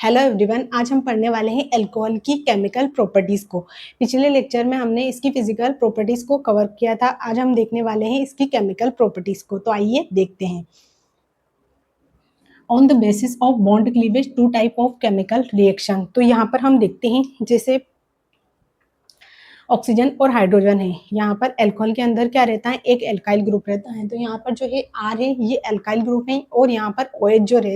Hello everyone, आज हम पढ़ने वाले हैं अल्कोहल की केमिकल प्रॉपर्टीज को। पिछले लेक्चर में हमने इसकी फिजिकल प्रॉपर्टीज को कवर किया था। आज हम देखने वाले हैं इसकी केमिकल प्रॉपर्टीज को। तो आइए देखते हैं। On the basis of bond cleavage two type of chemical reaction. तो यहाँ पर हम देखते हैं जैसे ऑक्सीजन और हाइड्रोजन है। यहाँ पर अल्कोहल के अंदर क्या रहता है, एक एल्काइल ग्रुप रहता है। तो यहाँ पर जो है आर है, ये एल्काइल ग्रुप है, और यहाँ पर OH जो है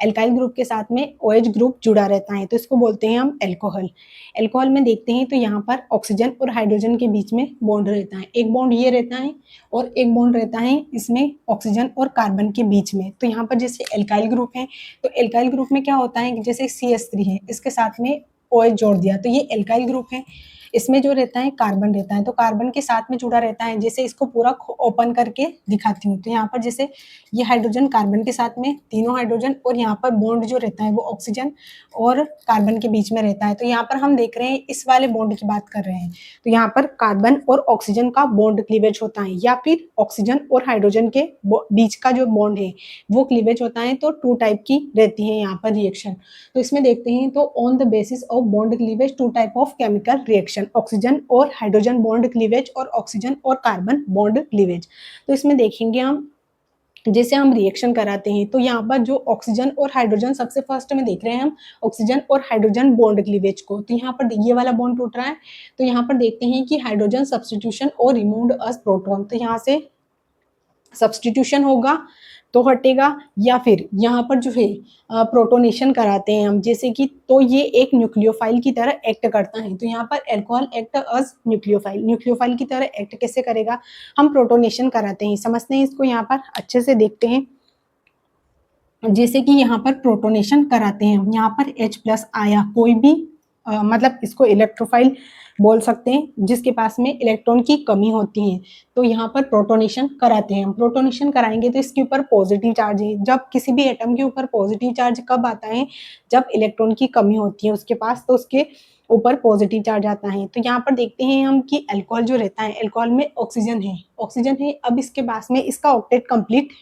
एल्काइल ग्रुप के साथ में OH ग्रुप जुड़ा रहता है, तो इसको बोलते हैं हम अल्कोहल। अल्कोहल में देखते हैं तो यहाँ पर ऑक्सीजन और हाइड्रोजन के बीच में बॉन्ड रहता है। एक बॉन्ड ये रहता है और एक बॉन्ड रहता है इसमें ऑक्सीजन और कार्बन के बीच में। तो यहाँ पर जैसे एल्काइल ग्रुप है, तो एल्काइल ग्रुप में क्या होता है कि जैसे CH3 है, इसके साथ में OH जोड़ दिया, तो ये एल्काइल ग्रुप है। इसमें जो रहता है कार्बन रहता है, तो कार्बन के साथ में जुड़ा रहता है। जैसे इसको पूरा ओपन करके दिखाती हूँ, तो यहाँ पर जैसे ये हाइड्रोजन कार्बन के साथ में, तीनों हाइड्रोजन, और यहाँ पर बॉन्ड जो रहता है वो ऑक्सीजन और कार्बन के बीच में रहता है। तो यहाँ पर हम देख रहे हैं इस वाले बॉन्ड की बात कर रहे हैं, तो यहाँ पर कार्बन और ऑक्सीजन का बॉन्ड क्लीवेज होता है, या फिर ऑक्सीजन और हाइड्रोजन के बीच का जो बॉन्ड है वो क्लीवेज होता है। तो 2 टाइप की रहती है यहाँ पर रिएक्शन। तो इसमें देखते हैं तो on the basis of bond cleavage 2 type of chemical reaction, oxygen और हाइड्रोजन बॉन्ड क्लीवेज और ऑक्सीजन और कार्बन बॉन्ड क्लीवेज। तो इसमें देखेंगे हम जैसे हम रिएक्शन कराते हैं, तो यहाँ पर जो ऑक्सीजन और हाइड्रोजन, सबसे फर्स्ट में देख रहे हैं हम ऑक्सीजन और हाइड्रोजन बॉन्ड क्लीवेज को। तो यहाँ पर ये वाला बॉन्ड टूट रहा है, तो यहाँ पर देखते हैं कि हाइड्रोजन सब्स्टिट्यूशन और रिमूव्ड अस प्रोटॉन, तो यहाँ से सब्स्टिट्यूशन होगा तो हटेगा, या फिर यहाँ पर जो है प्रोटोनेशन कराते हैं हम, जैसे कि तो ये एक न्यूक्लियोफाइल की तरह एक्ट करता है। तो यहाँ पर अल्कोहल एक्ट अस न्यूक्लियोफाइल, न्यूक्लियोफाइल की तरह एक्ट कैसे करेगा, हम प्रोटोनेशन कराते हैं। समझते हैं इसको, यहाँ पर अच्छे से देखते हैं। जैसे कि यहाँ पर प्रोटोनेशन कराते हैं, यहाँ पर H+ आया, कोई भी मतलब इसको इलेक्ट्रोफाइल बोल सकते हैं, जिसके पास में इलेक्ट्रॉन की कमी होती है, तो यहाँ पर प्रोटोनेशन कराते हैं। प्रोटोनेशन कराएंगे तो इसके ऊपर पॉजिटिव चार्ज है। जब किसी भी एटम के ऊपर पॉजिटिव चार्ज कब आता है, जब इलेक्ट्रॉन की कमी होती है उसके पास, तो उसके ऊपर पॉजिटिव चार्ज आता है। तो यहाँ पर देखते हैं हम कि अल्कोहल जो रहता है, अल्कोहल में ऑक्सीजन है, ऑक्सीजन है। अब इसके पास में इसका ऑक्टेट कंप्लीट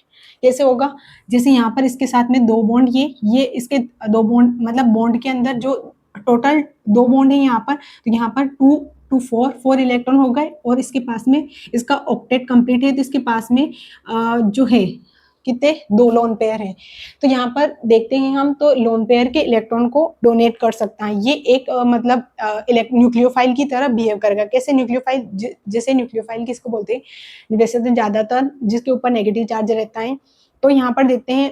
कैसे होगा, जैसे यहाँ पर इसके साथ में 2 बॉन्ड, ये इसके 2 बॉन्ड, मतलब बॉन्ड के अंदर जो टोटल 2 बॉन्ड है यहाँ पर, तो यहाँ पर 2 टू 4 इलेक्ट्रॉन हो गए, और इसके पास में इसका ऑक्टेट कंप्लीट है, तो इसके पास में जो है कितने 2 लोन पेयर है। तो यहाँ पर देखते हैं हम, तो लोन पेयर के इलेक्ट्रॉन को डोनेट कर सकता है। ये एक मतलब न्यूक्लियोफाइल की तरह बिहेव करेगा। कैसे न्यूक्लियोफाइल, जैसे न्यूक्लियोफाइल किसको बोलते हैं, वैसे तो ज्यादातर जिसके ऊपर नेगेटिव चार्ज रहता है। तो यहाँ पर देखते हैं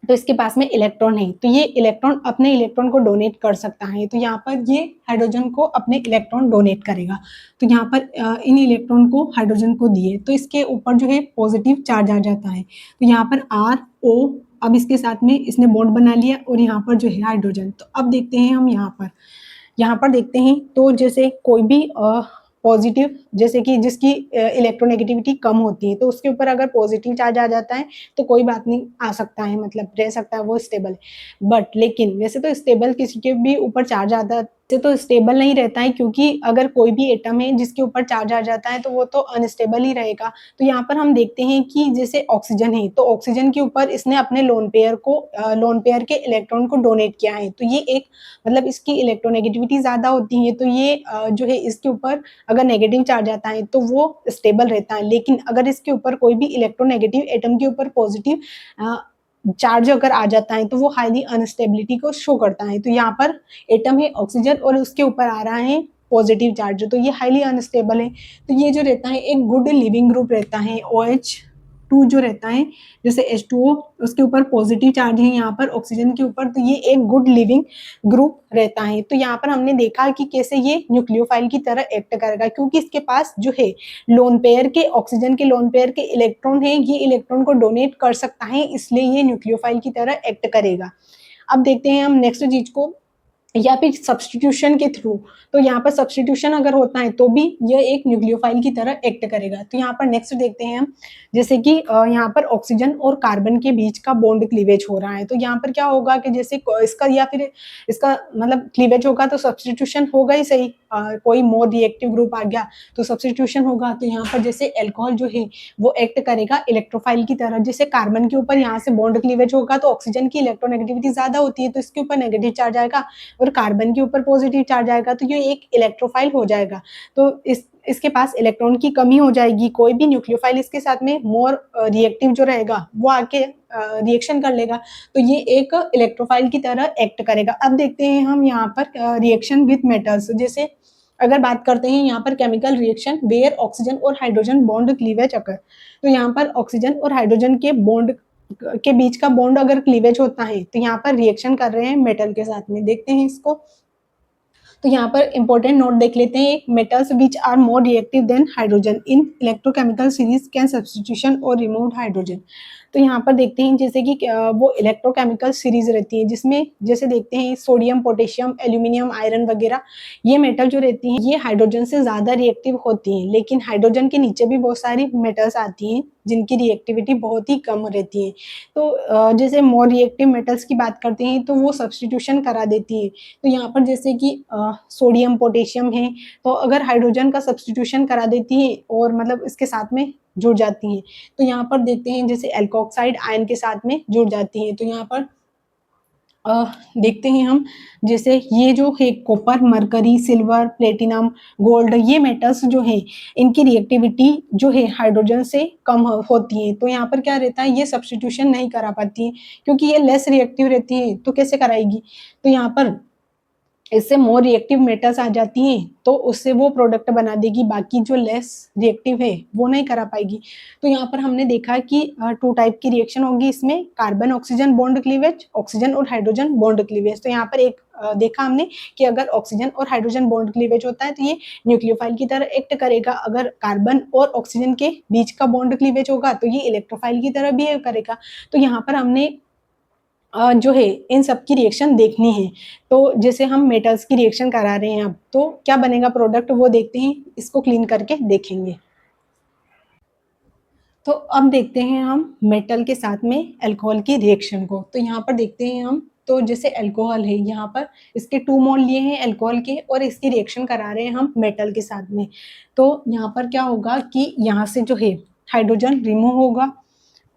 तो इसके पास में इलेक्ट्रॉन है, तो ये इलेक्ट्रॉन अपने इलेक्ट्रॉन को डोनेट कर सकता है। तो यहाँ पर ये हाइड्रोजन को अपने इलेक्ट्रॉन डोनेट करेगा, तो यहाँ पर इन इलेक्ट्रॉन को हाइड्रोजन को दिए, तो इसके ऊपर जो है पॉजिटिव चार्ज आ जाता है। तो यहाँ पर RO, अब इसके साथ में इसने बॉन्ड बना लिया, और यहाँ पर जो है हाइड्रोजन। तो अब देखते हैं हम यहाँ पर देखते हैं, तो जैसे कोई भी पॉजिटिव, जैसे कि जिसकी इलेक्ट्रोनेगेटिविटी कम होती है, तो उसके ऊपर अगर पॉजिटिव चार्ज आ जाता है तो कोई बात नहीं, आ सकता है, मतलब रह सकता है, वो स्टेबल है। बट लेकिन वैसे तो स्टेबल किसी के भी ऊपर चार्ज आता है तो स्टेबल नहीं रहता है, क्योंकि अगर कोई भी एटम है जिसके ऊपर चार्ज आ जाता है तो वो तो अनस्टेबल ही रहेगा। तो यहाँ पर हम देखते हैं कि जैसे ऑक्सीजन है, तो ऑक्सीजन के ऊपर इसने अपने लोन पेयर के इलेक्ट्रॉन को डोनेट किया है, तो ये एक मतलब इसकी इलेक्ट्रोनेगेटिविटी ज्यादा होती है, तो ये जो है इसके ऊपर अगर नेगेटिव चार्ज आता है तो वो स्टेबल रहता है। लेकिन अगर इसके ऊपर कोई भी इलेक्ट्रोनेगेटिव एटम के ऊपर पॉजिटिव चार्ज अगर आ जाता है तो वो हाईली अनस्टेबिलिटी को शो करता है। तो यहाँ पर एटम है ऑक्सीजन, और उसके ऊपर आ रहा है पॉजिटिव चार्ज, तो ये हाईली अनस्टेबल है। तो ये जो रहता है एक गुड लिविंग ग्रुप रहता है। OH2 जो रहता है, जैसे H2O, उसके ऊपर पॉजिटिव चार्ज है यहाँ पर ऑक्सीजन के ऊपर, तो ये एक गुड लिविंग ग्रुप रहता है। तो यहाँ पर हमने देखा कि कैसे ये न्यूक्लियोफाइल की तरह एक्ट करेगा, क्योंकि इसके पास जो है लोन पेयर के, ऑक्सीजन के लोन पेयर के इलेक्ट्रॉन है, ये इलेक्ट्रॉन को डोनेट कर सकता है, इसलिए ये न्यूक्लियोफाइल की तरह एक्ट करेगा। अब देखते हैं हम नेक्स्ट चीज को, या फिर सब्स्टिट्यूशन के थ्रू। तो यहाँ पर सब्स्टिट्यूशन अगर होता है तो भी यह एक न्यूक्लियोफाइल की तरह एक्ट करेगा। तो यहाँ पर नेक्स्ट देखते हैं हम, जैसे कि यहाँ पर ऑक्सीजन और कार्बन के बीच का बॉन्ड क्लीवेज हो रहा है, तो यहाँ पर क्या होगा कि जैसे इसका या फिर इसका मतलब क्लीवेज होगा तो सब्स्टिट्यूशन होगा ही सही, कोई मोर रिएक्टिव ग्रुप आ गया तो सब्स्टिट्यूशन होगा। तो यहाँ पर जैसे अल्कोहल जो है वो एक्ट करेगा इलेक्ट्रोफाइल की तरह। जैसे कार्बन के ऊपर यहाँ से बॉन्ड क्लीवेज होगा तो ऑक्सीजन की इलेक्ट्रोनेगेटिविटी ज्यादा होती है तो इसके ऊपर नेगेटिव चार्ज आएगा, और कार्बन के ऊपर पॉजिटिव चार्ज आएगा तो ये एक इलेक्ट्रोफाइल हो जाएगा। तो इसके पास इलेक्ट्रॉन की कमी हो जाएगी। कोई भी न्यूक्लियोफाइल इसके साथ में मोर रिएक्टिव जो रहेगा वो आके रिएक्शन कर लेगा, तो ये एक इलेक्ट्रोफाइल की तरह एक्ट करेगा। अब देखते हैं हम यहाँ पर रिएक्शन विथ मेटल्स। जैसे अगर बात करते हैं यहाँ पर केमिकल रिएक्शन वेयर ऑक्सीजन और हाइड्रोजन बॉन्ड क्लीवेज अकर, तो यहाँ पर ऑक्सीजन और हाइड्रोजन के बॉन्ड के बीच का बॉन्ड अगर क्लीवेज होता है तो यहाँ पर रिएक्शन कर रहे हैं मेटल के साथ में। देखते हैं इसको। तो यहाँ पर इंपॉर्टेंट नोट देख लेते हैं। Metals which are more reactive than hydrogen in electrochemical series can substitution और रिमूव हाइड्रोजन। तो यहाँ पर देखते हैं जैसे कि वो इलेक्ट्रोकेमिकल सीरीज रहती है जिसमें जैसे देखते हैं सोडियम, पोटेशियम, एल्यूमिनियम, आयरन वगैरह, ये मेटल जो रहती हैं ये हाइड्रोजन से ज्यादा रिएक्टिव होती हैं। लेकिन हाइड्रोजन के नीचे भी बहुत सारी मेटल्स आती हैं जिनकी रिएक्टिविटी बहुत ही कम रहती है। तो जैसे मोर रिएक्टिव मेटल्स की बात करते हैं तो वो सब्स्टिट्यूशन करा देती है। तो यहाँ पर जैसे कि सोडियम, पोटेशियम है तो अगर हाइड्रोजन का सब्स्टिट्यूशन करा देती है और मतलब इसके साथ में जुड़ जाती हैं। तो यहाँ पर देखते हैं जैसे एल्कोक्साइड आयन के साथ में जुड़ जाती हैं। तो यहाँ पर देखते हैं हम जैसे ये जो है copper, mercury, silver, platinum, gold, ये मेटल्स जो हैं इनकी रिएक्टिविटी जो है हाइड्रोजन से कम होती है। तो यहाँ पर क्या रहता है, ये सब्स्टिट्यूशन नहीं करा पाती है क्योंकि ये लेस रिएक्टिव रहती है। तो कैसे कराएगी, तो यहाँ पर इससे मोर रिएक्टिव मेटल्स आ जाती हैं तो उससे वो प्रोडक्ट बना देगी, बाकी जो लेस रिएक्टिव है वो नहीं करा पाएगी। तो यहाँ पर हमने देखा कि 2 टाइप की रिएक्शन होगी इसमें, carbon oxygen bond cleavage, oxygen और हाइड्रोजन बॉन्ड क्लीवेज। तो यहाँ पर एक देखा हमने कि अगर ऑक्सीजन और हाइड्रोजन बॉन्ड क्लीवेज होता है तो ये न्यूक्लियोफाइल की तरह एक्ट करेगा। अगर कार्बन और ऑक्सीजन के बीच का बॉन्ड क्लीवेज होगा तो ये इलेक्ट्रोफाइल की तरह बिहेव करेगा। तो यहाँ पर हमने जो है इन सब की रिएक्शन देखनी है। तो जैसे हम मेटल्स की रिएक्शन करा रहे हैं अब, तो क्या बनेगा प्रोडक्ट वो देखते हैं, इसको क्लीन करके देखेंगे। तो अब देखते हैं हम मेटल के साथ में अल्कोहल की रिएक्शन को। तो यहाँ पर देखते हैं हम, तो जैसे अल्कोहल है यहाँ पर इसके 2 मोल लिए हैं अल्कोहल के और इसकी रिएक्शन करा रहे हैं हम मेटल के साथ में। तो यहाँ पर क्या होगा कि यहाँ से जो है हाइड्रोजन रिमूव होगा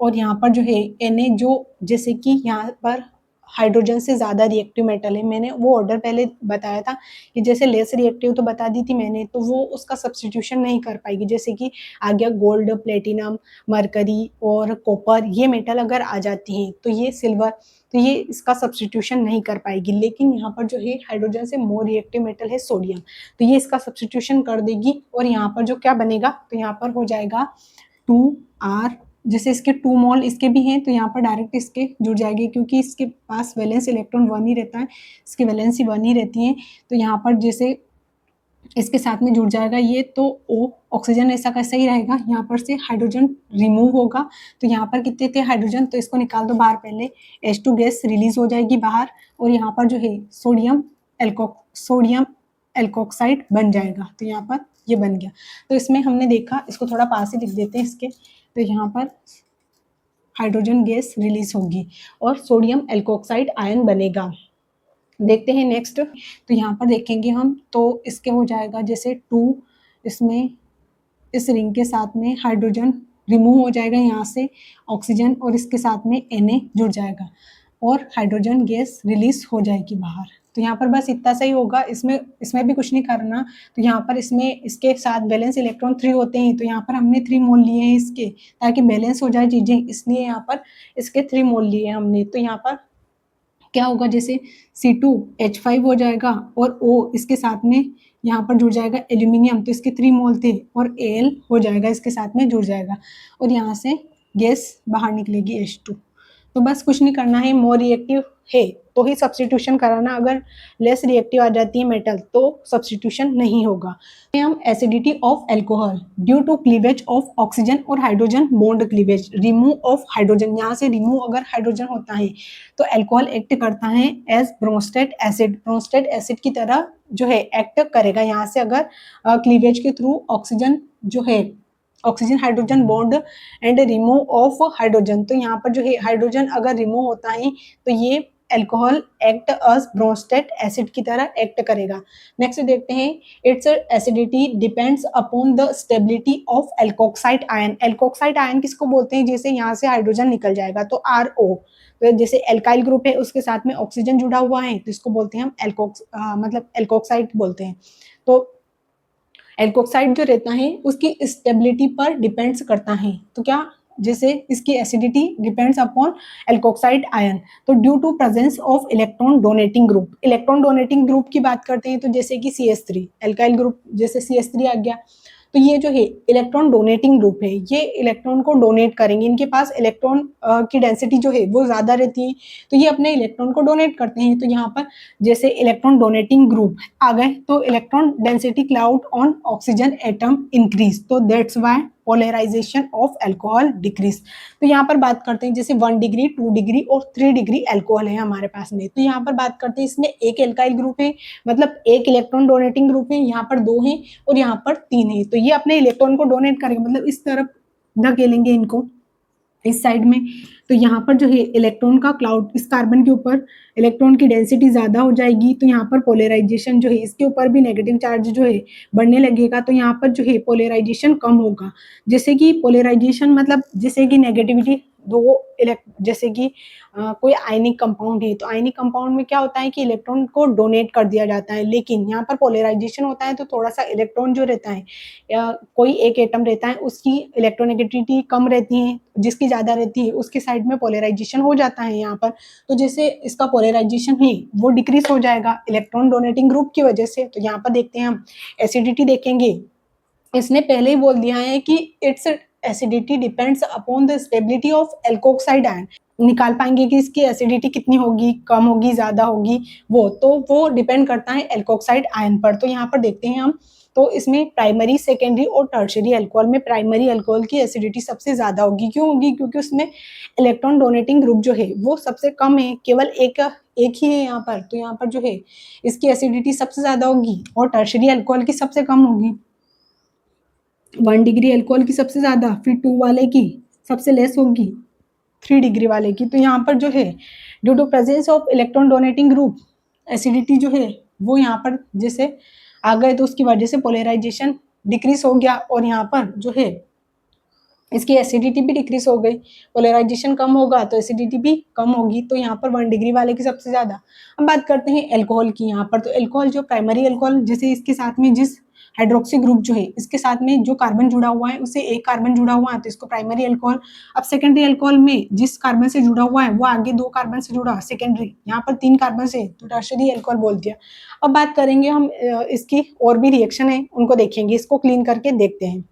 और यहाँ पर जो है Na, जो जैसे कि यहाँ पर हाइड्रोजन से ज़्यादा रिएक्टिव मेटल है, मैंने वो ऑर्डर पहले बताया था कि जैसे लेस रिएक्टिव तो बता दी थी मैंने, तो वो उसका सब्स्टिट्यूशन नहीं कर पाएगी। जैसे कि आ गया गोल्ड, प्लेटिनम, मरकरी और कॉपर, ये मेटल अगर आ जाती हैं तो ये सिल्वर, तो ये इसका सब्स्टिट्यूशन नहीं कर पाएगी। लेकिन यहाँ पर जो है हाइड्रोजन से मोर रिएक्टिव मेटल है सोडियम, तो ये इसका सब्स्टिट्यूशन कर देगी और यहाँ पर जो क्या बनेगा, तो यहाँ पर हो जाएगा 2R। जैसे इसके 2 मोल इसके भी हैं तो यहाँ पर डायरेक्ट इसके जुड़ जाएंगे क्योंकि इसके पास वैलेंस इलेक्ट्रॉन 1 ही रहता है, इसकी वैलेंसी 1 ही रहती है। तो यहाँ पर जैसे इसके साथ में जुड़ जाएगा ये, तो O ऑक्सीजन ऐसा कैसा ही रहेगा, यहाँ पर से हाइड्रोजन रिमूव होगा। तो यहाँ पर कितने थे हाइड्रोजन, तो इसको निकाल दो बाहर, पहले H2 गैस रिलीज हो जाएगी बाहर और यहाँ पर जो है सोडियम एल्कोक्साइड बन जाएगा। तो यहाँ पर ये बन गया। तो इसमें हमने देखा, इसको थोड़ा पास ही लिख देते हैं इसके, तो यहाँ पर हाइड्रोजन गैस रिलीज होगी और सोडियम एल्कोक्साइड आयन बनेगा। देखते हैं नेक्स्ट। तो यहाँ पर देखेंगे हम, तो इसके हो जाएगा जैसे 2, इसमें इस रिंग के साथ में हाइड्रोजन रिमूव हो जाएगा यहाँ से ऑक्सीजन और इसके साथ में Na जुड़ जाएगा और हाइड्रोजन गैस रिलीज हो जाएगी बाहर। तो यहाँ पर बस इतना सही होगा, इसमें भी कुछ नहीं करना। तो यहाँ पर इसमें इसके साथ बैलेंस इलेक्ट्रॉन 3 होते हैं, तो यहाँ पर हमने 3 मोल लिए हैं इसके, ताकि बैलेंस हो जाए चीजें, इसलिए यहाँ पर इसके 3 मोल लिए हमने। तो यहाँ पर क्या होगा, जैसे C2H5 हो जाएगा और O इसके साथ में यहाँ पर जुड़ जाएगा एल्यूमिनियम, तो इसके 3 मोल थे और Al हो जाएगा इसके साथ में जुड़ जाएगा और यहाँ से गैस बाहर निकलेगी H2। तो बस कुछ नहीं करना है, मोर रिएक्टिव है तो ही सब्स्टिट्यूशन कराना, अगर लेस रिएक्टिव आ जाती है मेटल तो सब्स्टिट्यूशन नहीं होगा। हम acidity of alcohol due to cleavage of oxygen और hydrogen bond cleavage, remove of hydrogen, यहाँ से रिमूव अगर हाइड्रोजन होता है तो अल्कोहल एक्ट करता है एज ब्रोंस्टेट एसिड, ब्रोंस्टेट एसिड की तरह जो है एक्ट करेगा। यहाँ से अगर क्लीवेज के थ्रू ऑक्सीजन जो है oxygen hydrogen bond and remove of hydrogen, तो यहाँ पर जो है हाइड्रोजन अगर रिमूव होता है तो ये एल्कोहल एक्ट अस ब्रोंस्टेट एसिड की तरह एक्ट करेगा। नेक्स्ट देखते हैं, it's acidity depends upon the stability of alkoxide ion. Alkoxide ion किसको बोलते हैं, जैसे यहाँ से हाइड्रोजन निकल जाएगा तो RO, तो जैसे एल्काइल ग्रुप है उसके साथ में ऑक्सीजन जुड़ा हुआ है तो इसको बोलते हैं हम मतलब एल्कोक्साइड बोलते हैं। तो एल्कोक्साइड जो रहता है उसकी स्टेबिलिटी पर डिपेंड्स करता है, तो क्या, जैसे इसकी acidity depends upon alkoxide ion. तो due to presence of electron donating group, electron donating group की बात करते हैं तो जैसे कि CH3 एल्काइल ग्रुप, जैसे CH3 आ गया, तो ये जो है इलेक्ट्रॉन डोनेटिंग ग्रुप है, ये इलेक्ट्रॉन को डोनेट करेंगे, इनके पास इलेक्ट्रॉन की डेंसिटी जो है वो ज्यादा रहती है तो ये अपने इलेक्ट्रॉन को डोनेट करते हैं। तो यहाँ पर जैसे इलेक्ट्रॉन डोनेटिंग ग्रुप आ गए तो electron density cloud on oxygen atom increase, तो that's why polarization of alcohol decrease. तो यहाँ पर बात करते हैं जैसे 1 डिग्री 2 डिग्री और 3 डिग्री अल्कोहल है हमारे पास में, तो यहाँ पर बात करते हैं इसमें एक एल्काइल ग्रुप है, मतलब एक इलेक्ट्रॉन डोनेटिंग ग्रुप है, यहाँ पर 2 है और यहाँ पर 3 है, तो ये अपने इलेक्ट्रॉन को डोनेट करेंगे, मतलब इस तरफ धकेलेंगे इनको इस साइड में। तो यहाँ पर जो है इलेक्ट्रॉन का क्लाउड, इस कार्बन के ऊपर इलेक्ट्रॉन की डेंसिटी ज्यादा हो जाएगी तो यहाँ पर पोलराइजेशन जो है इसके ऊपर भी नेगेटिव चार्ज जो है बढ़ने लगेगा, तो यहाँ पर जो है पोलराइजेशन कम होगा। जैसे कि पोलराइजेशन मतलब जैसे कि नेगेटिविटी दो जैसे कि कोई आयनिक कंपाउंड है तो आयनिक कंपाउंड में क्या होता है कि इलेक्ट्रॉन को डोनेट कर दिया जाता है, लेकिन यहाँ पर पोलराइजेशन होता है तो थोड़ा सा इलेक्ट्रॉन जो रहता है या कोई एक एटम रहता है उसकी इलेक्ट्रोनेगेटिविटी कम रहती है, जिसकी ज्यादा रहती है उसके साइड में पोलराइजेशन हो जाता है यहाँ पर। तो जैसे इसका पोलराइजेशन है वो डिक्रीज हो जाएगा इलेक्ट्रॉन डोनेटिंग ग्रुप की वजह से। तो यहाँ पर देखते हैं हम एसिडिटी देखेंगे, इसने पहले ही बोल दिया है कि it's acidity depends upon the stability of alkoxide ion, निकाल पाएंगे कि इसकी एसिडिटी कितनी होगी, कम होगी, ज्यादा होगी, वो डिपेंड करता है एल्कोक्साइड आयन पर। तो यहाँ पर देखते हैं हम, तो इसमें प्राइमरी सेकेंडरी और टर्शरी अल्कोहल में प्राइमरी अल्कोहल की एसिडिटी सबसे ज्यादा होगी, क्यों होगी, क्योंकि उसमें इलेक्ट्रॉन डोनेटिंग ग्रुप जो है वो सबसे कम है, केवल एक ही है यहाँ पर, तो यहाँ पर जो है इसकी एसिडिटी सबसे ज्यादा होगी और टर्शरी अल्कोहल की सबसे कम होगी। 1 डिग्री अल्कोहल की सबसे ज्यादा, फिर 2 वाले की सबसे लेस होगी, 3 डिग्री वाले की। तो यहाँ पर जो है due to presence of electron donating group acidity जो है वो यहाँ पर जैसे आ गए तो उसकी वजह से पोलराइजेशन डिक्रीज हो गया और यहाँ पर जो है इसकी एसिडिटी भी डिक्रीज हो गई, पोलराइजेशन कम होगा तो एसिडिटी भी कम होगी। तो यहाँ पर 1 डिग्री वाले की सबसे ज्यादा। हम बात करते हैं अल्कोहल की, यहाँ पर तो अल्कोहल जो प्राइमरी अल्कोहल जैसे इसके साथ में जिस हाइड्रोक्सी ग्रुप जो है इसके साथ में जो कार्बन जुड़ा हुआ है उससे एक कार्बन जुड़ा हुआ है तो इसको प्राइमरी अल्कोहल। अब सेकेंडरी अल्कोहल में जिस कार्बन से जुड़ा हुआ है वो आगे 2 कार्बन से जुड़ा, सेकेंडरी यहाँ पर 3 कार्बन से, तो टर्शरी अल्कोहल बोल दिया। अब बात करेंगे हम इसकी और भी रिएक्शन है उनको देखेंगे, इसको क्लीन करके देखते हैं।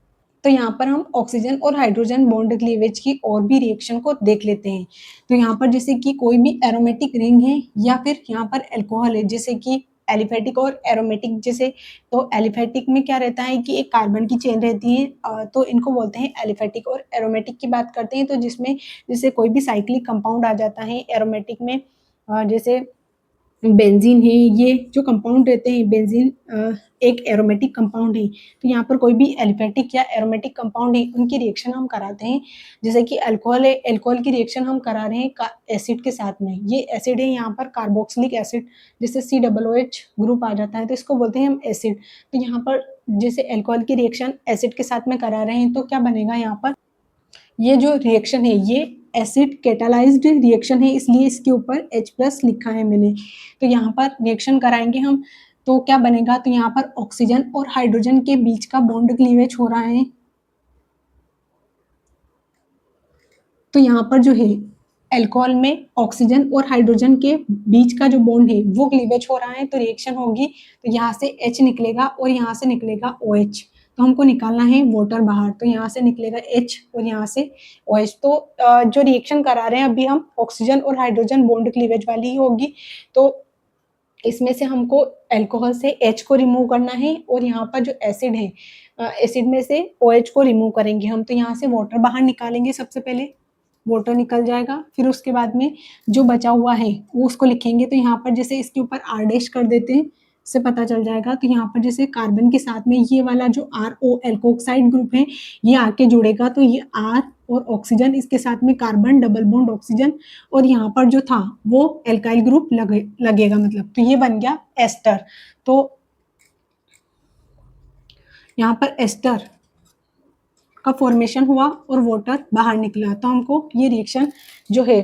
तो यहाँ पर हम ऑक्सीजन और हाइड्रोजन बॉन्ड क्लीवेज की और भी रिएक्शन को देख लेते हैं। तो यहाँ पर जैसे कि कोई भी एरोमेटिक रिंग है या फिर यहाँ पर अल्कोहल है, जैसे कि एलिफेटिक और एरोमेटिक, जैसे तो एलिफेटिक में क्या रहता है कि एक कार्बन की चेन रहती है, तो इनको बोलते हैं एलिफेटिक। और एरोमेटिक की बात करते हैं तो जिसमें जैसे कोई भी साइक्लिक कंपाउंड आ जाता है एरोमेटिक में, जैसे बेंजीन है, ये जो कंपाउंड रहते हैं बेंजीन एक एरोमेटिक कंपाउंड है। तो यहाँ पर कोई भी एलिफेटिक या एरोमेटिक कंपाउंड है उनकी रिएक्शन हम कराते हैं, जैसे कि अल्कोहल है, अल्कोहल की रिएक्शन हम करा रहे हैं एसिड के साथ में, ये एसिड है यहाँ पर कार्बोक्सिलिक एसिड, जैसे COOH ग्रुप आ जाता है तो इसको बोलते हैं हम एसिड। तो यहाँ पर जैसे अल्कोहल की रिएक्शन एसिड के साथ में करा रहे हैं तो क्या बनेगा, यहाँ पर ये जो रिएक्शन है ये एसिड कैटालाइज्ड रिएक्शन है, इसलिए इसके ऊपर H+ लिखा है मैंने। तो यहाँ पर रिएक्शन कराएंगे हम तो क्या बनेगा, तो यहाँ पर ऑक्सीजन और हाइड्रोजन के बीच का बॉन्ड क्लीवेज हो रहा है। तो यहाँ पर जो है अल्कोहल में ऑक्सीजन और हाइड्रोजन के बीच का जो बॉन्ड है वो क्लीवेज हो रहा है तो रिएक्शन होगी, तो यहाँ से H निकलेगा और यहाँ से निकलेगा OH। तो हमको निकालना है वाटर बाहर, तो यहाँ से निकलेगा H और यहाँ से OH। तो जो रिएक्शन करा रहे हैं अभी हम ऑक्सीजन और हाइड्रोजन बॉन्ड क्लीवेज वाली ही होगी। तो इसमें से हमको अल्कोहल से H को रिमूव करना है और यहाँ पर जो एसिड है एसिड में से OH को रिमूव करेंगे हम। तो यहाँ से वाटर बाहर निकालेंगे, सबसे पहले वाटर निकल जाएगा, फिर उसके बाद में जो बचा हुआ है वो उसको लिखेंगे। तो यहाँ पर जैसे इसके ऊपर R डैश कर देते हैं से पता चल जाएगा। तो यहाँ पर जैसे कार्बन के साथ में ये वाला जो RO एल्कोक्साइड ग्रुप है ये आके जुड़ेगा, तो ये R और ऑक्सीजन, इसके साथ में कार्बन डबल बॉन्ड ऑक्सीजन, और यहाँ पर जो था वो एल्काइल ग्रुप लगेगा मतलब, तो ये बन गया एस्टर। तो यहाँ पर एस्टर का फॉर्मेशन हुआ और वाटर बाहर निकला। तो हमको ये रिएक्शन जो है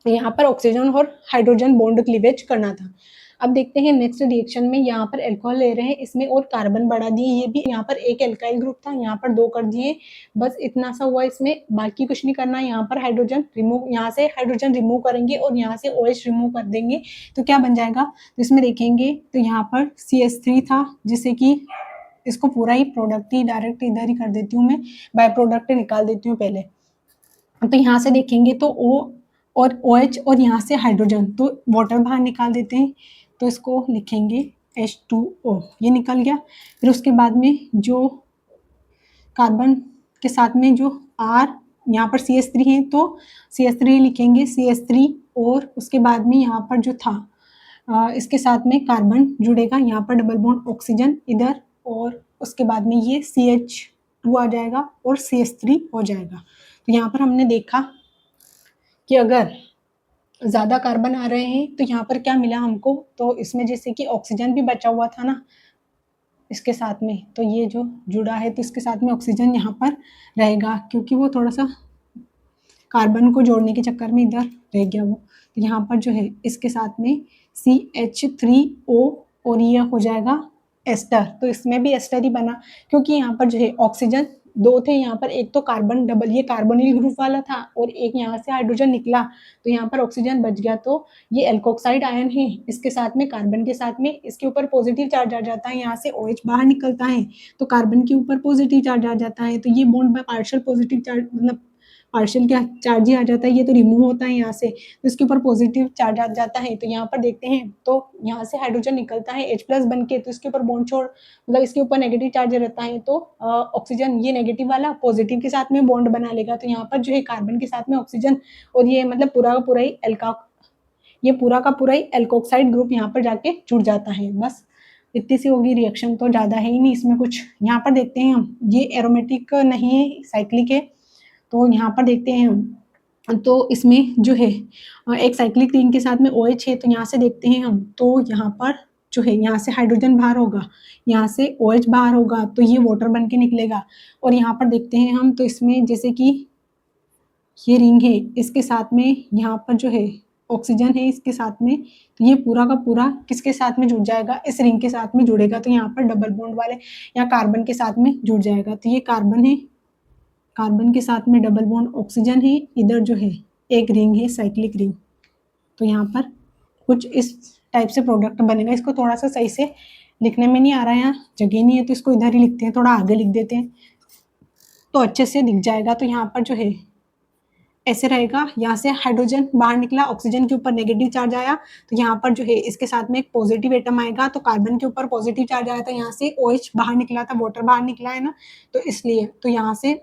यहाँ पर ऑक्सीजन और हाइड्रोजन बॉन्ड क्लीवेज करना था। अब देखते हैं नेक्स्ट रिएक्शन में, यहाँ पर एल्कोहल ले रहे हैं, इसमें और कार्बन बढ़ा दिए, ये भी यहाँ पर एक एल्काइल ग्रुप था, यहाँ पर 2 कर दिए, बस इतना सा हुआ इसमें, बाकी कुछ नहीं करना। यहाँ पर हाइड्रोजन रिमूव, यहाँ से हाइड्रोजन रिमूव करेंगे और यहाँ से OH रिमूव कर देंगे, तो क्या बन जाएगा। तो इसमें देखेंगे तो यहाँ पर CH3 था, जिससे कि इसको पूरा ही प्रोडक्ट ही डायरेक्ट इधर ही कर देती हूँ मैं, बाय प्रोडक्ट निकाल देती हूँ पहले। तो यहाँ से देखेंगे तो O और OH और यहाँ से हाइड्रोजन, तो वाटर बाहर निकाल देते हैं, तो इसको लिखेंगे H2O, ये निकल गया। फिर उसके बाद में जो कार्बन के साथ में जो R, यहाँ पर CH3 है तो CH3 लिखेंगे CH3, और उसके बाद में यहाँ पर जो था इसके साथ में कार्बन जुड़ेगा, यहाँ पर डबल बॉन्ड ऑक्सीजन इधर, और उसके बाद में ये CH2 आ जाएगा और CH3 हो जाएगा। तो यहाँ पर हमने देखा कि अगर ज़्यादा कार्बन आ रहे हैं तो यहाँ पर क्या मिला हमको, तो इसमें जैसे कि ऑक्सीजन भी बचा हुआ था ना इसके साथ में, तो ये जो जुड़ा है तो इसके साथ में ऑक्सीजन यहाँ पर रहेगा, क्योंकि वो थोड़ा सा कार्बन को जोड़ने के चक्कर में इधर रह गया वो। तो यहाँ पर जो है इसके साथ में CH3O, और ये हो जाएगा एस्टर। तो इसमें भी एस्टर ही बना, क्योंकि यहाँ पर जो है ऑक्सीजन 2 थे, यहाँ पर एक तो कार्बन डबल, ये कार्बोनिल ग्रुप वाला था, और एक यहाँ से हाइड्रोजन निकला, तो यहाँ पर ऑक्सीजन बच गया। तो ये एल्कोक्साइड आयन है, इसके साथ में कार्बन के साथ में इसके ऊपर पॉजिटिव चार्ज आ जाता है, यहाँ से OH बाहर निकलता है, तो कार्बन के ऊपर पॉजिटिव चार्ज आ जाता है, तो ये bond by partial positive charge, मतलब पार्शियल क्या चार्ज ही आ जाता है, ये तो रिमूव होता है यहाँ से, तो इसके ऊपर पॉजिटिव चार्ज आ जाता है। तो यहाँ पर देखते हैं तो यहाँ से हाइड्रोजन निकलता है H+ बन के, तो इसके ऊपर बॉन्ड छोड़, मतलब इसके ऊपर नेगेटिव चार्ज रहता है, तो ऑक्सीजन ये नेगेटिव वाला पॉजिटिव के साथ में बॉन्ड बना लेगा, तो यहाँ पर जो है कार्बन के साथ में ऑक्सीजन, और ये मतलब पूरा का पूरा ही ये पूरा का पूरा ही एल्कोक्साइड ग्रुप यहाँ पर जाके जुड़ जाता है। बस इतनी सी होगी रिएक्शन, तो ज़्यादा है ही नहीं इसमें कुछ। यहाँ पर देखते हैं हम, ये एरोमेटिक नहीं है, साइक्लिक है, तो यहाँ पर देखते हैं हम, तो इसमें जो है एक साइक्लिक रिंग के साथ में OH है, तो यहाँ से देखते हैं हम, तो यहाँ पर जो है यहाँ से हाइड्रोजन बाहर होगा, यहाँ से OH बाहर होगा, तो ये वाटर बन के निकलेगा। और यहाँ पर देखते हैं हम, तो इसमें जैसे कि ये रिंग है, इसके साथ में यहाँ पर जो है ऑक्सीजन है इसके साथ में, तो ये पूरा का पूरा किसके साथ में जुड़ जाएगा, इस रिंग के साथ में जुड़ेगा, तो यहाँ पर डबल बॉन्ड वाले यहाँ कार्बन के साथ में जुड़ जाएगा। तो ये कार्बन है, कार्बन के साथ में डबल बॉन्ड ऑक्सीजन है, इधर जो है एक रिंग है साइक्लिक रिंग, तो यहाँ पर कुछ इस टाइप से प्रोडक्ट बनेगा। इसको थोड़ा सा सही से लिखने में नहीं आ रहा है, यहाँ जगह नहीं है, तो इसको इधर ही लिखते हैं, थोड़ा आगे लिख देते हैं तो अच्छे से दिख जाएगा। तो यहाँ पर जो है ऐसे रहेगा, यहाँ से हाइड्रोजन बाहर निकला, ऑक्सीजन के ऊपर नेगेटिव चार्ज आया, तो यहाँ पर जो है इसके साथ में एक पॉजिटिव एटम आएगा, तो कार्बन के ऊपर पॉजिटिव चार्ज आया था, यहाँ से OH बाहर निकला था, वाटर बाहर निकला है ना, तो इसलिए तो यहाँ से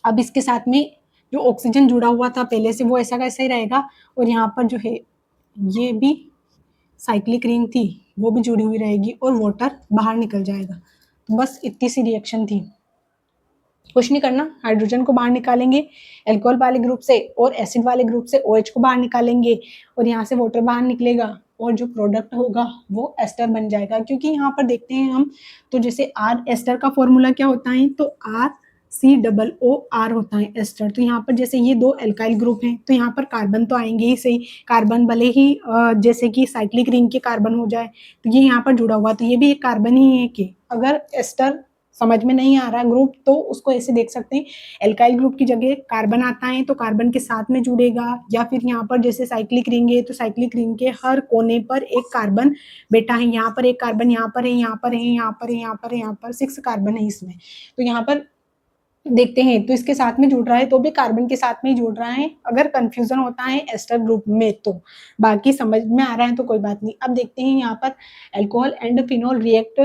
अब इसके साथ में जो ऑक्सीजन जुड़ा हुआ था पहले से वो ऐसा का ऐसा ही रहेगा, और यहाँ पर जो है ये भी साइक्लिक रिंग थी वो भी जुड़ी हुई रहेगी, और वाटर बाहर निकल जाएगा। तो बस इतनी सी रिएक्शन थी, कुछ नहीं करना। हाइड्रोजन को बाहर निकालेंगे एल्कोहल वाले ग्रुप से, और एसिड वाले ग्रुप से OH को बाहर निकालेंगे, और यहाँ से वाटर बाहर निकलेगा, और जो प्रोडक्ट होगा वो एस्टर बन जाएगा। क्योंकि यहाँ पर देखते हैं हम, तो जैसे R एस्टर का फॉर्मूला क्या होता है, तो RCOOR होता है एस्टर। तो यहाँ पर जैसे ये 2 एल्काइल ग्रुप हैं, तो यहाँ पर कार्बन तो आएंगे ही सही, कार्बन भले ही जैसे कि साइक्लिक रिंग के कार्बन हो जाए, तो ये यहाँ पर जुड़ा हुआ, तो ये भी एक कार्बन ही है। कि अगर एस्टर समझ में नहीं आ रहा ग्रुप, तो उसको ऐसे देख सकते हैं, एल्काइल ग्रुप की जगह कार्बन आता है तो कार्बन के साथ में जुड़ेगा, या फिर यहाँ पर जैसे साइक्लिक रिंग है तो साइक्लिक रिंग के हर कोने पर एक कार्बन बैठा है, यहाँ पर एक कार्बन, यहाँ पर है, यहाँ पर है, यहाँ पर है, यहाँ पर है, यहाँ पर 6 कार्बन है इसमें। तो यहाँ पर देखते हैं तो इसके साथ में जुड़ रहा है, तो भी कार्बन के साथ में ही जुड़ रहा है। अगर कंफ्यूजन होता है एस्टर ग्रुप में, तो बाकी समझ में आ रहा है तो कोई बात नहीं। अब देखते हैं यहाँ पर alcohol and phenol react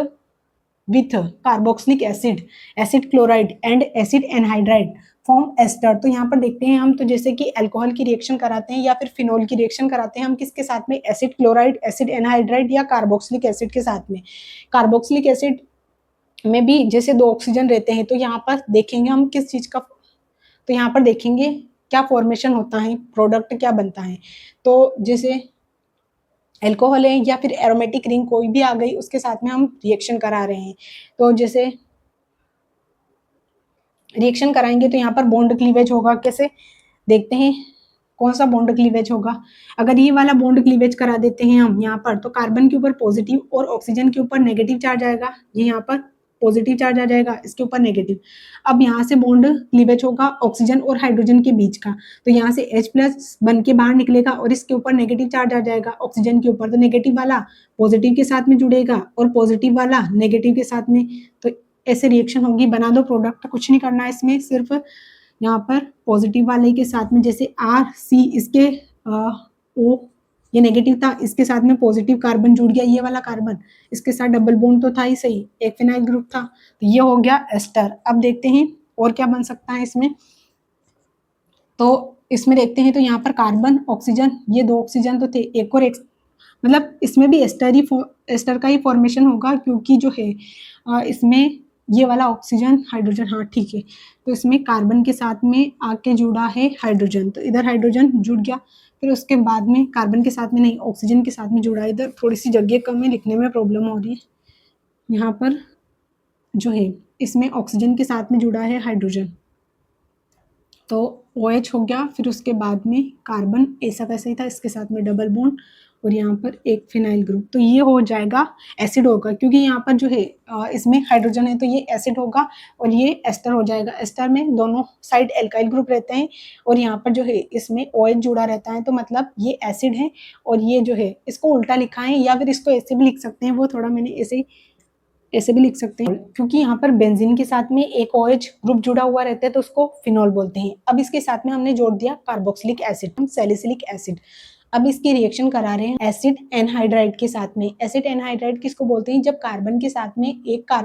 with carboxylic acid, acid chloride and acid anhydride, form ester. तो यहाँ पर देखते हैं हम, तो जैसे कि अल्कोहल की रिएक्शन कराते हैं या फिर फिनोल की रिएक्शन कराते हैं हम किसके साथ में, एसिड क्लोराइड, एसिड एनहाइड्राइड या कार्बोक्सिलिक एसिड के साथ में। कार्बोक्सिलिक एसिड में भी जैसे 2 ऑक्सीजन रहते हैं, तो यहाँ पर देखेंगे हम किस चीज का, तो यहाँ पर देखेंगे क्या फॉर्मेशन होता है, प्रोडक्ट क्या बनता है। तो जैसे एल्कोहल है या फिर एरोमेटिक रिंग कोई भी आ गई, उसके साथ में हम रिएक्शन करा रहे हैं। तो जैसे रिएक्शन कराएंगे तो यहाँ पर बॉन्ड क्लीवेज होगा, कैसे देखते हैं कौन सा बॉन्ड क्लीवेज होगा। अगर ये वाला बॉन्ड क्लीवेज करा देते हैं हम यहाँ पर, तो कार्बन के ऊपर पॉजिटिव और ऑक्सीजन के ऊपर नेगेटिव चार्ज आएगा, ये यहाँ पर पॉजिटिव चार्ज आ जाएगा, इसके ऊपर नेगेटिव। अब यहाँ से बॉन्ड क्लीवेज होगा ऑक्सीजन और हाइड्रोजन के बीच का, तो यहाँ से H+ बन के बाहर निकलेगा और इसके ऊपर नेगेटिव चार्ज आ जाएगा ऑक्सीजन के ऊपर, तो नेगेटिव वाला पॉजिटिव के साथ में जुड़ेगा और पॉजिटिव वाला नेगेटिव के साथ में। तो ऐसे रिएक्शन होगी, बना दो प्रोडक्ट, कुछ नहीं करना है इसमें, सिर्फ यहाँ पर पॉजिटिव वाले के साथ में जैसे RC, इसके O ये नेगेटिव था, इसके साथ में पॉजिटिव कार्बन जुड़ गया, ये वाला कार्बन इसके साथ डबल बॉन्ड तो था ही सही, एक फिनाइल ग्रुप था, तो ये हो गया एस्टर। अब देखते हैं और क्या बन सकता है इसमें। तो इसमें देखते हैं, तो यहाँ पर कार्बन ऑक्सीजन, ये 2 ऑक्सीजन तो थे, एक और एक, मतलब इसमें भी एस्टर का ही फॉर्मेशन होगा, क्योंकि जो है इसमें ये वाला ऑक्सीजन हाइड्रोजन, हाँ ठीक है, तो इसमें कार्बन के साथ में आके जुड़ा है हाइड्रोजन, तो इधर हाइड्रोजन जुड़ गया, फिर उसके बाद में कार्बन के साथ में नहीं, ऑक्सीजन के साथ में जुड़ा। इधर थोड़ी सी जगह कम है, लिखने में प्रॉब्लम हो रही है। यहाँ पर जो है इसमें ऑक्सीजन के साथ में जुड़ा है हाइड्रोजन, तो OH हो गया, फिर उसके बाद में कार्बन ऐसा वैसा ही था, इसके साथ में डबल बॉन्ड और यहाँ पर एक फिनाइल ग्रुप, तो ये हो जाएगा एसिड होगा, क्योंकि यहाँ पर जो है इसमें हाइड्रोजन है, तो ये एसिड होगा और ये एस्टर हो जाएगा। एस्टर में दोनों साइड एल्काइल ग्रुप रहते हैं और यहाँ पर जो है इसमें OH जुड़ा रहता है, तो मतलब ये एसिड है। और ये जो है इसको उल्टा लिखा है, या फिर इसको ऐसे भी लिख सकते हैं, वो थोड़ा मैंने ऐसे भी लिख सकते हैं, क्योंकि यहाँ पर बेंजीन के साथ में एक OH ग्रुप जुड़ा हुआ रहता है, तो उसको फिनोल बोलते हैं। अब इसके साथ में हमने जोड़ दिया कार्बोक्सिलिक एसिड, सैलिसिलिक एसिड। अब इसकी रिएक्शन करा रहे हैं एसिड एनहाइड्राइड के साथ में। एसिड एनहाइड्राइड किसको बोलते हैं, जब कार्बन के साथ में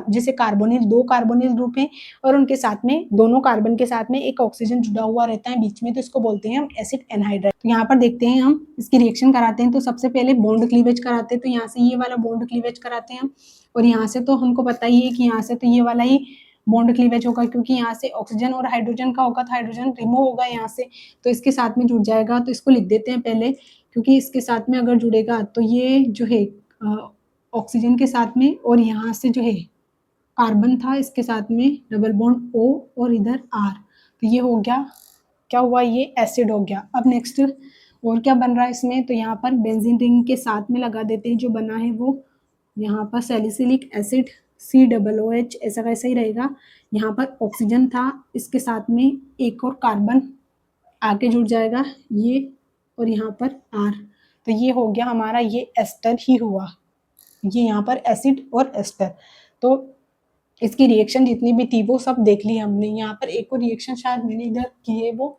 जैसे कार्बोनिल, 2 कार्बोनिल ग्रुप हैं और उनके साथ में दोनों कार्बन के साथ में एक ऑक्सीजन जुड़ा हुआ रहता है बीच में, तो इसको बोलते हैं हम एसिड एनहाइड्राइड। तो यहाँ पर देखते हैं हम इसकी रिएक्शन कराते हैं, तो सबसे पहले बॉन्ड क्लीवेज कराते हैं, तो यहाँ से ये वाला बॉन्ड क्लीवेज कराते हैं हम, और यहाँ से तो हमको पता ही है कि यहाँ से तो ये वाला ही बॉन्ड क्लीवेज होगा, क्योंकि यहाँ से ऑक्सीजन और हाइड्रोजन का होगा, तो हाइड्रोजन रिमूव होगा यहाँ से, तो इसके साथ में जुड़ जाएगा। तो इसको लिख देते हैं पहले, क्योंकि इसके साथ में अगर जुड़ेगा तो ये जो है ऑक्सीजन के साथ में, और यहाँ से जो है कार्बन था, इसके साथ में डबल बॉन्ड O और इधर R, तो ये हो गया, क्या हुआ, ये एसिड हो गया। अब नेक्स्ट और क्या बन रहा है इसमें, तो यहाँ पर बेंजीन रिंग के साथ में लगा देते हैं, जो बना है वो यहाँ पर सैलिसिलिक एसिड COOH, ऐसा वैसा ही रहेगा। यहाँ पर ऑक्सीजन था, इसके साथ में एक और कार्बन आके जुड़ जाएगा, ये, और यहाँ पर R, तो ये हो गया हमारा, ये एस्टर ही हुआ, ये यहाँ पर एसिड और एस्टर। तो इसकी रिएक्शन जितनी भी थी वो सब देख ली हमने। यहाँ पर एक और रिएक्शन शायद मैंने इधर की है, वो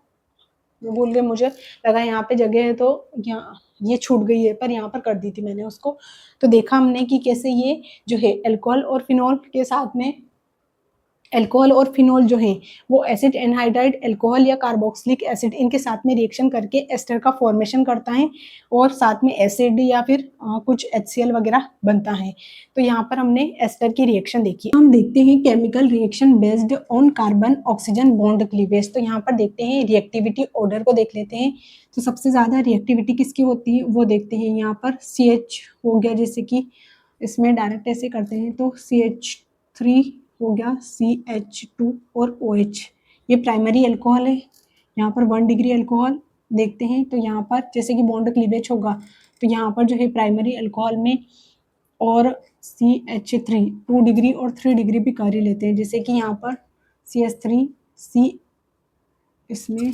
भूल गए, मुझे लगा यहाँ पे जगह है, तो यहाँ ये छूट गई है, पर यहाँ पर कर दी थी मैंने उसको। तो देखा हमने कि कैसे ये जो है अल्कोहल और फिनोल के साथ में, अल्कोहल और फिनोल जो है वो एसिड एनहाइड्राइड अल्कोहल या कार्बोक्सिलिक एसिड, इनके साथ में रिएक्शन करके एस्टर का फॉर्मेशन करता है और साथ में एसिड या फिर कुछ HCl वगैरह बनता है। तो यहाँ पर हमने एस्टर की रिएक्शन देखी। हम देखते हैं chemical reaction based on carbon oxygen bond cleavage. तो यहाँ पर देखते हैं रिएक्टिविटी ऑर्डर को देख लेते हैं। तो सबसे ज्यादा रिएक्टिविटी किसकी होती है वो देखते हैं। यहाँ पर CH हो गया, जैसे कि इसमें डायरेक्ट ऐसे करते हैं, तो CH3 हो गया, CH2 और OH, ये प्राइमरी अल्कोहल है। यहाँ पर 1 डिग्री अल्कोहल देखते हैं, तो यहाँ पर जैसे कि बॉन्ड क्लीवेज होगा, तो यहाँ पर जो है प्राइमरी अल्कोहल में और CH3 2 डिग्री और 3 डिग्री भी कर ही लेते हैं, जैसे कि यहाँ पर CH3 C, इसमें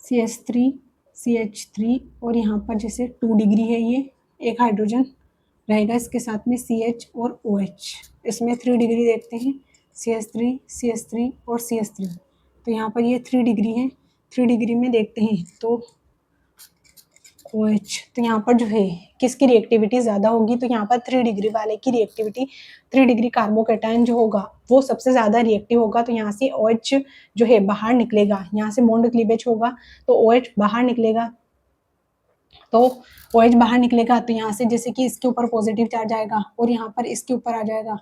CH3 CH3 और यहाँ पर जैसे 2 डिग्री है, ये एक हाइड्रोजन रहेगा, इसके साथ में CH और OH, इसमें 3 डिग्री देखते हैं, CH3 और CH3, तो यहाँ पर ये 3 डिग्री है। 3 डिग्री में देखते हैं, तो OH। तो यहाँ पर जो है किसकी रिएक्टिविटी ज़्यादा होगी, तो यहाँ पर 3 डिग्री वाले की रिएक्टिविटी, 3 डिग्री कार्बोकेटायन जो होगा वो सबसे ज़्यादा रिएक्टिव होगा। तो यहाँ से OH जो है बाहर निकलेगा, यहाँ से बॉन्ड क्लीवेज होगा तो OH बाहर निकलेगा। तो OH बाहर निकलेगा तो यहाँ से जैसे कि इसके ऊपर पॉजिटिव चार्ज आएगा और यहाँ पर इसके ऊपर आ जाएगा।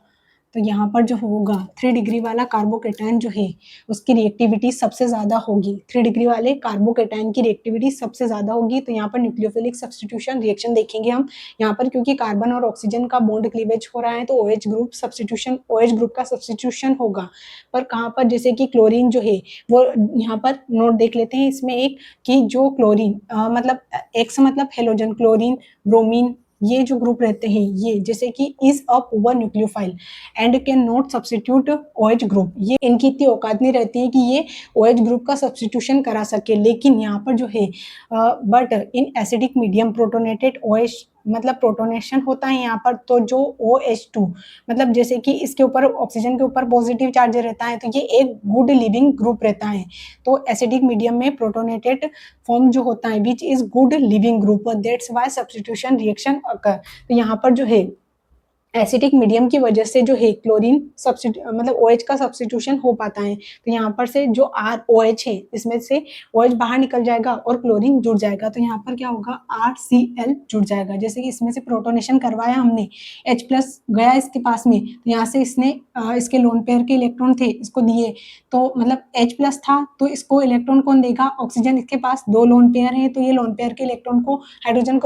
तो यहाँ पर जो होगा 3 डिग्री वाला कार्बोकेटायन जो है उसकी रिएक्टिविटी सबसे ज़्यादा होगी। 3 डिग्री वाले कार्बोकेटायन की रिएक्टिविटी सबसे ज़्यादा होगी। तो यहाँ पर न्यूक्लियोफिलिक सब्स्टिट्यूशन रिएक्शन देखेंगे हम। यहाँ पर क्योंकि कार्बन और ऑक्सीजन का बॉन्ड क्लीवेज हो रहा है तो OH group substitution, OH group का सब्स्टिट्यूशन होगा। पर कहाँ पर, जैसे कि क्लोरीन जो है वो यहाँ पर नोट देख लेते हैं इसमें एक, कि जो क्लोरीन मतलब एक्स मतलब हेलोजन, क्लोरीन, ब्रोमीन, ये जो ग्रुप रहते हैं ये जैसे कि is a poor nucleophile and can not substitute OH group, ये इनकी इतनी औकात नहीं रहती है कि ये OH ग्रुप का सब्स्टिट्यूशन करा सके। लेकिन यहाँ पर जो है but in acidic medium protonated OH मतलब प्रोटोनेशन होता है यहाँ पर, तो जो OH2 मतलब जैसे कि इसके ऊपर ऑक्सीजन के ऊपर पॉजिटिव चार्ज रहता है तो ये एक गुड लिविंग ग्रुप रहता है। तो एसिडिक मीडियम में प्रोटोनेटेड फॉर्म जो होता है which is good leaving group, that's why substitution reaction occur. तो यहाँ पर जो है एसिडिक मीडियम की वजह से जो है क्लोरीन मतलब OH का सब्स्टिट्यूशन हो पाता है। तो यहाँ पर से जो ROH है इसमें से OH बाहर निकल जाएगा और क्लोरीन जुड़ जाएगा। तो यहाँ पर क्या होगा, RCl जुड़ जाएगा। जैसे कि इसमें से प्रोटोनेशन करवाया हमने, H प्लस गया इसके पास में, तो यहाँ से इसने इसके लोन पेयर के इलेक्ट्रॉन थे इसको दिए, तो मतलब H प्लस था तो इसको इलेक्ट्रॉन कौन देगा, ऑक्सीजन। इसके पास 2 लोन पेयर हैं तो ये लोन पेयर के इलेक्ट्रॉन को हाइड्रोजन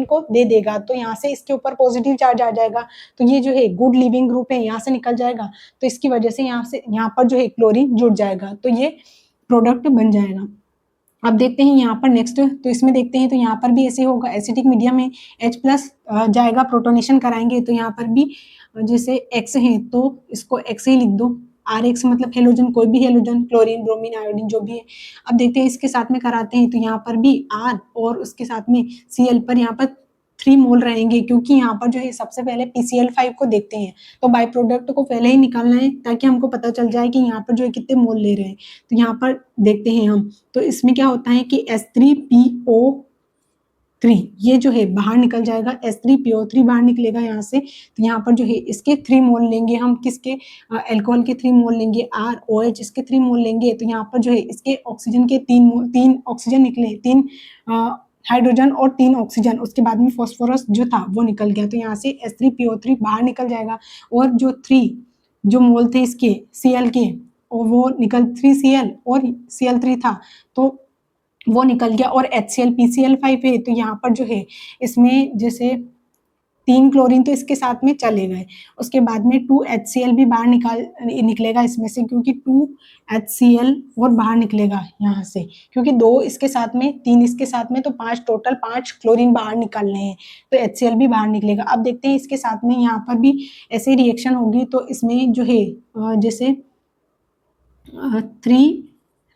को दे देगा। तो यहाँ से इसके ऊपर पॉजिटिव चार्ज आ जाएगा। तो ये जो है गुड लिविंग ग्रुप है, यहाँ से निकल जाएगा। तो इसकी वजह से यहाँ पर जो है क्लोरीन जुड़ जाएगा तो ये प्रोडक्ट बन जाएगा। अब देखते हैं यहाँ पर नेक्स्ट, तो इसमें देखते हैं तो यहाँ पर भी ऐसे होगा, एसिडिक मीडियम में H प्लस जाएगा, प्रोटोनेशन कराएंगे तो यहाँ पर भी जैसे X है तो इसको X ही लिख दो, RH मतलब हेलोजन, कोई भी हेलोजन, क्लोरीन, ब्रोमीन, आयोडीन जो भी है। अब देखते हैं इसके साथ में कराते हैं तो यहाँ पर भी R और उसके साथ में Cl पर यहाँ पर 3 मोल रहेंगे, क्योंकि यहाँ पर जो है सबसे पहले PCl5 को देखते हैं तो बाई प्रोडक्ट को पहले ही निकालना है ताकि हमको पता चल जाए कि यहाँ पर जो है कितने मोल ले रहे हैं। तो यहाँ पर देखते हैं हम, तो इसमें क्या होता है कि H3PO3 ये जो है बाहर निकल जाएगा, H3PO3 बाहर निकलेगा यहाँ से। तो यहाँ पर जो है इसके 3 मोल लेंगे हम, किसके, अल्कोहल के 3 मोल लेंगे, ROH इसके 3 मोल लेंगे। तो यहाँ पर जो है इसके ऑक्सीजन के 3 ऑक्सीजन निकले, 3 हाइड्रोजन और 3 ऑक्सीजन, उसके बाद में फॉस्फोरस जो था वो निकल गया। तो यहाँ से H3PO3 बाहर निकल जाएगा और जो 3 जो मोल थे इसके Cl के, और वो निकल 3Cl और Cl3 था तो वो निकल गया, और HCl PCl5 है तो यहाँ पर जो है इसमें जैसे 3 क्लोरीन तो इसके साथ में चले गए, उसके बाद में 2 HCl भी बाहर निकलेगा इसमें से, क्योंकि 2 HCl और बाहर निकलेगा यहाँ से, क्योंकि 2 इसके साथ में, 3 इसके साथ में, तो 5 टोटल 5 क्लोरीन बाहर निकालने हैं तो HCl भी बाहर निकलेगा। अब देखते हैं इसके साथ में यहाँ पर भी ऐसे रिएक्शन होगी, तो इसमें जो है जैसे 3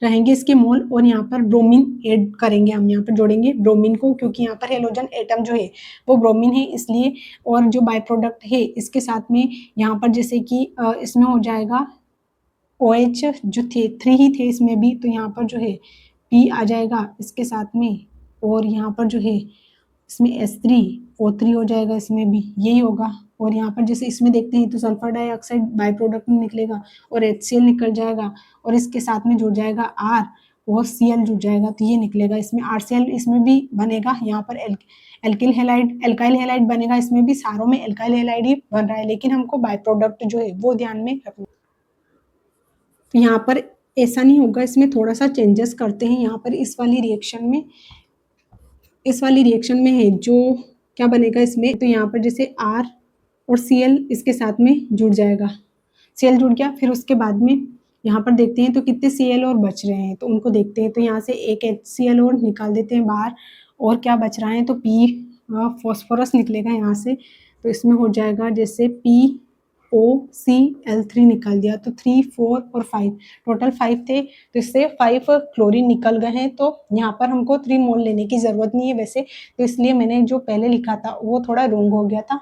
रहेंगे इसके मोल और यहाँ पर ब्रोमीन ऐड करेंगे, हम यहाँ पर जोड़ेंगे ब्रोमीन को, क्योंकि यहाँ पर हेलोजन एटम जो है वो ब्रोमीन है इसलिए। और जो बाय प्रोडक्ट है इसके साथ में यहाँ पर जैसे कि इसमें हो जाएगा OH जो थे 3 ही थे इसमें भी, तो यहाँ पर जो है P आ जाएगा इसके साथ में, और यहाँ पर जो है इसमें H3O3 हो जाएगा, इसमें भी यही होगा। और यहाँ पर जैसे इसमें देखते हैं तो सल्फर डाइऑक्साइड बाय प्रोडक्ट में निकलेगा और HCl निकल जाएगा, और इसके साथ में जुड़ जाएगा R और Cl जुड़ जाएगा, तो ये निकलेगा। इसमें RCl इसमें भी बनेगा, यहाँ पर एल्किल हैलाइड बनेगा, इसमें भी सारों में एल्काइल हैलाइड ही बन रहा है, लेकिन हमको बाय प्रोडक्ट जो है वो ध्यान में रखना। तो यहाँ पर ऐसा नहीं होगा, इसमें थोड़ा सा चेंजेस करते हैं। यहाँ पर इस वाली रिएक्शन में है जो क्या बनेगा इसमें, तो यहाँ पर जैसे R और Cl इसके साथ में जुड़ जाएगा, Cl जुड़ गया। फिर उसके बाद में यहाँ पर देखते हैं तो कितने Cl और बच रहे हैं, तो उनको देखते हैं। तो यहाँ से एक HCl और निकाल देते हैं बाहर, और क्या बच रहा है, तो P फॉस्फोरस निकलेगा यहाँ से, तो इसमें हो जाएगा जैसे POCl3 निकाल दिया, तो 3, 4 और 5 टोटल 5 थे, तो इससे 5 क्लोरीन निकल गए हैं। तो यहाँ पर हमको 3 मोल लेने की ज़रूरत नहीं है वैसे, तो इसलिए मैंने जो पहले लिखा था वो थोड़ा रॉन्ग हो गया था।